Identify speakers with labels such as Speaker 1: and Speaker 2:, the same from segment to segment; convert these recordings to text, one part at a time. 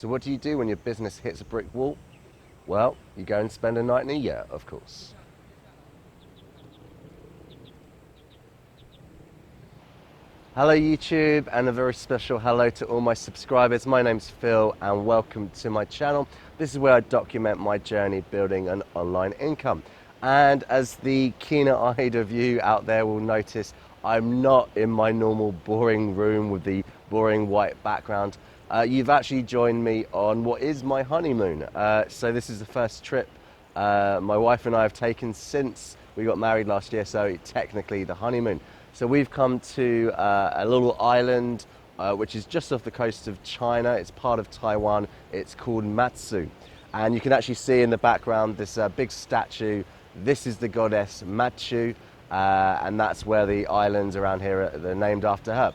Speaker 1: So what do you do when your business hits a brick wall? Well, you go and spend a night in a yurt, of course. Hello YouTube, and a very special hello to all my subscribers. My name's Phil and welcome to my channel. This is where I document my journey building an online income. And as the keener-eyed of you out there will notice, I'm not in my normal boring room with the boring white background. You've actually joined me on what is my honeymoon. So this is the first trip my wife and I have taken since we got married last year, so technically the honeymoon. So we've come to a little island which is just off the coast of China. It's part of Taiwan. It's called Matsu. And you can actually see in the background this big statue. This is the goddess Matsu, and that's where the islands around here are named after her.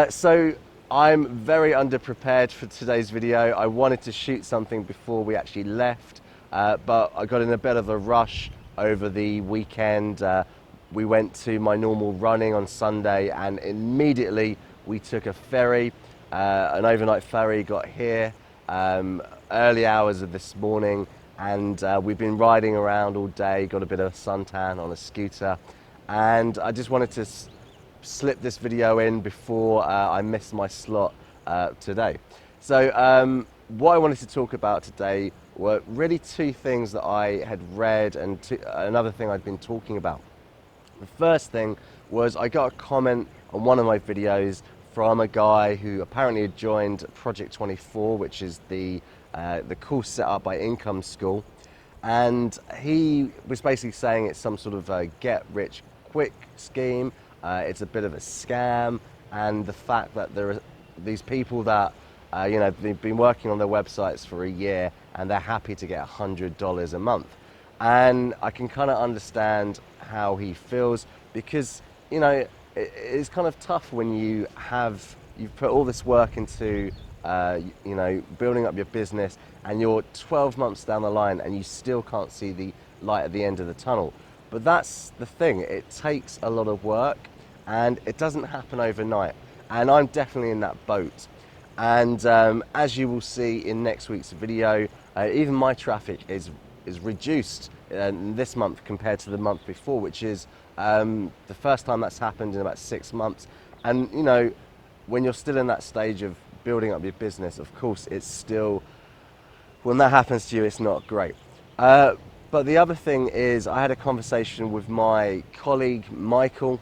Speaker 1: So I'm very underprepared for today's video. I wanted to shoot something before we actually left, but I got in a bit of a rush over the weekend. We went to my normal running on Sunday and immediately we took a ferry. An overnight ferry got here early hours of this morning, and we've been riding around all day, got a bit of suntan on a scooter, and I just wanted to slip this video in before I miss my slot today. So what I wanted to talk about today were really two things that I had read and another thing I'd been talking about. The first thing was I got a comment on one of my videos from a guy who apparently had joined Project 24, which is the course set up by Income School, and he was basically saying it's some sort of a get-rich-quick scheme. It's a bit of a scam, and the fact that there are these people that they've been working on their websites for a year and they're happy to get $100 a month. And I can kind of understand how he feels, because it's kind of tough when you've put all this work into building up your business and you're 12 months down the line and you still can't see the light at the end of the tunnel. But that's the thing, it takes a lot of work and it doesn't happen overnight, and I'm definitely in that boat. And as you will see in next week's video, even my traffic is reduced this month compared to the month before, which is the first time that's happened in about 6 months. And when you're still in that stage of building up your business, of course it's still, when that happens to you, it's not great. But the other thing is, I had a conversation with my colleague Michael,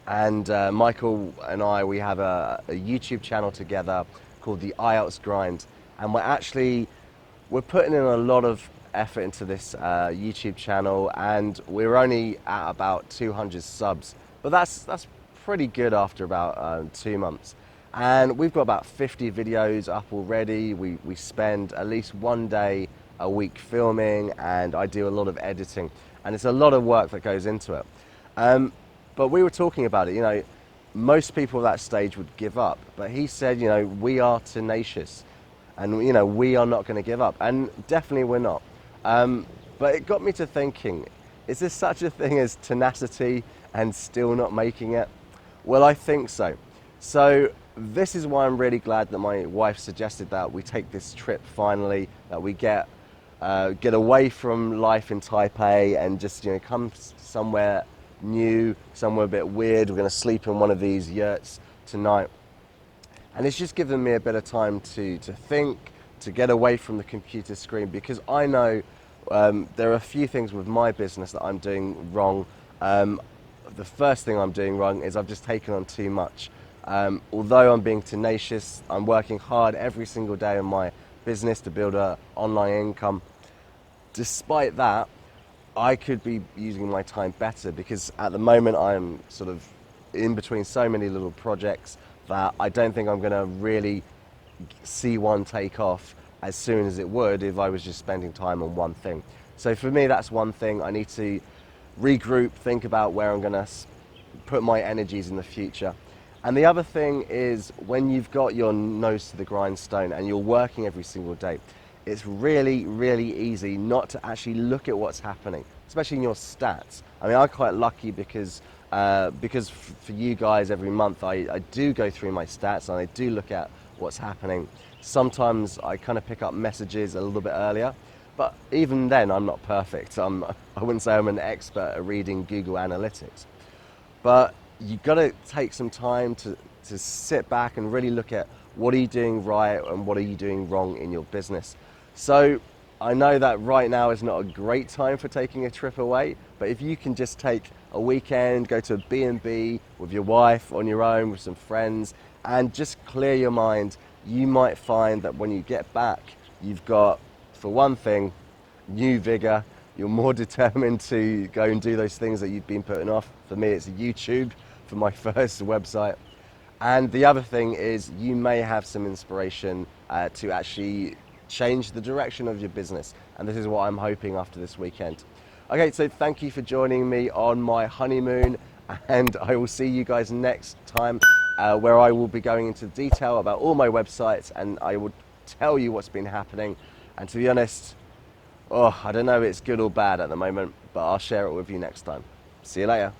Speaker 1: and Michael and we have a YouTube channel together called the IELTS Grind, and we're putting in a lot of effort into this YouTube channel, and we're only at about 200 subs, but that's pretty good after about 2 months. And we've got about 50 videos up already. We spend at least 1 day a week filming, and I do a lot of editing, and it's a lot of work that goes into it. But we were talking about it, most people at that stage would give up, but he said, we are tenacious, and we are not going to give up, and definitely we're not. But it got me to thinking, is there such a thing as tenacity and still not making it? Well, I think so. So this is why I'm really glad that my wife suggested that we take this trip finally, that we get get away from life in Taipei and just come somewhere new, somewhere a bit weird. We're going to sleep in one of these yurts tonight, and it's just given me a bit of time to think, to get away from the computer screen, because I know there are a few things with my business that I'm doing wrong. The first thing I'm doing wrong is I've just taken on too much. Although I'm being tenacious, I'm working hard every single day on my business to build an online income. Despite that, I could be using my time better, because at the moment I'm sort of in between so many little projects that I don't think I'm going to really see one take off as soon as it would if I was just spending time on one thing. So for me, that's one thing. I need to regroup, think about where I'm going to put my energies in the future. And the other thing is, when you've got your nose to the grindstone and you're working every single day, it's really, really easy not to actually look at what's happening, especially in your stats. I mean, I'm quite lucky because for you guys, every month I do go through my stats and I do look at what's happening. Sometimes I kind of pick up messages a little bit earlier, but even then I'm not perfect. I wouldn't say I'm an expert at reading Google Analytics, but you've got to take some time to sit back and really look at what are you doing right and what are you doing wrong in your business. So I know that right now is not a great time for taking a trip away, but if you can just take a weekend, go to a B&B with your wife, on your own, with some friends, and just clear your mind, you might find that when you get back, you've got, for one thing, new vigor. You're more determined to go and do those things that you've been putting off. For me, it's YouTube for my first website. And the other thing is, you may have some inspiration to actually change the direction of your business. And this is what I'm hoping after this weekend. Okay, so thank you for joining me on my honeymoon, and I will see you guys next time, where I will be going into detail about all my websites, and I will tell you what's been happening. And to be honest, I don't know if it's good or bad at the moment, but I'll share it with you next time. See you later.